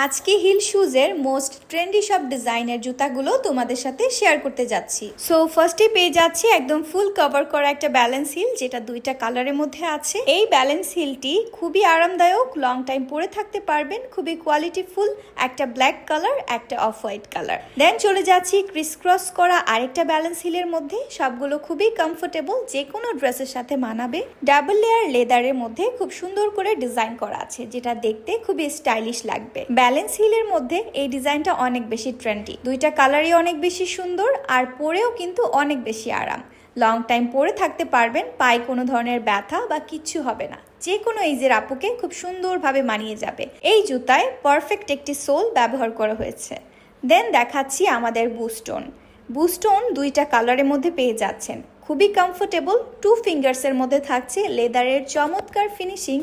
আজকে hill শুজের most trendy সব ডিজাইনের জুতাগুলো তোমাদের সাথে শেয়ার করতে যাচ্ছি। সো ফার্স্টে পেয়ে যাচ্ছি একদম ফুল কভার করা একটা ব্যালেন্স হিল, যেটা দুইটা কালারের মধ্যে আছে। এই ব্যালেন্স হিলটি খুবই আরামদায়ক, লং টাইম পরে থাকতে পারবেন, খুবই কোয়ালিটিফুল। একটা ব্ল্যাক কালার, একটা অফ হোয়াইট কালার। দেন চলে যাচ্ছি ক্রিস ক্রস করা আরেকটা ব্যালেন্স হিলের মধ্যে। সবগুলো খুবই কমফোর্টেবল, যে কোনো ড্রেসের সাথে মানাবে। ডাবল লেয়ার লেদারের মধ্যে খুব সুন্দর করে ডিজাইন করা আছে, যেটা দেখতে খুবই স্টাইলিশ লাগবে। ব্যালেন্স হিলের মধ্যে এই ডিজাইনটা অনেক বেশি ট্রেন্ডি, দুইটা কালারই অনেক বেশি সুন্দর, আর পরেও কিন্তু অনেক বেশি আরাম। লং টাইম পরে থাকতে পারবেন, পায়ে কোনো ধরনের ব্যথা বা কিচ্ছু হবে না। যে কোনো এইজের আপুকে খুব সুন্দরভাবে মানিয়ে যাবে। এই জুতায় পারফেক্ট একটি সোল ব্যবহার করা হয়েছে। দেন দেখাচ্ছি আমাদের বুস্টোন। বুস্টোন দুইটা কালারের মধ্যে পেয়ে যাচ্ছেন, খুবই কমফোর্টেবল। 2 ফিঙ্গার্সের মধ্যে থাকছে লেদারের চমৎকার ফিনিশিং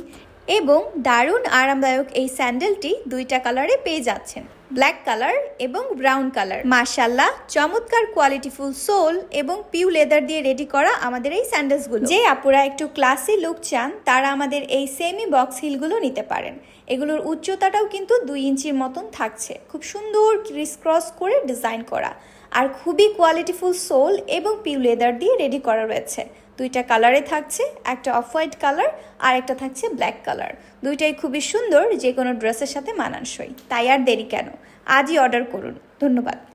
এবং দারুণ আরামদায়ক। এই স্যান্ডেলটি দুইটা কালারে পেয়ে যাচ্ছেন, ব্ল্যাক কালার এবং ব্রাউন কালার। মাশাআল্লাহ, চমৎকার কোয়ালিটিফুল সোল এবং পিউ লেদার দিয়ে রেডি করা আমাদের এই স্যান্ডেলসগুলো। যে আপুরা একটু ক্লাসি লুক চান, তারা আমাদের এই সেমি বক্স হিলগুলো নিতে পারেন। এগুলোর উচ্চতাটাও কিন্তু 2 ইঞ্চির মতন থাকছে, খুব সুন্দর ক্রিস ক্রস করে ডিজাইন করা, আর খুবই কোয়ালিটিফুল সোল এবং পিউ লেদার দিয়ে রেডি করা রয়েছে। দুইটা কালারে থাকছে, একটা অফ হোয়াইট কালার আর একটা থাকছে ব্ল্যাক কালার। দুইটাই খুবই সুন্দর, যে কোনো ড্রেসের সাথে মানানসই। তাই আর দেরি কেন, আজই অর্ডার করুন। ধন্যবাদ।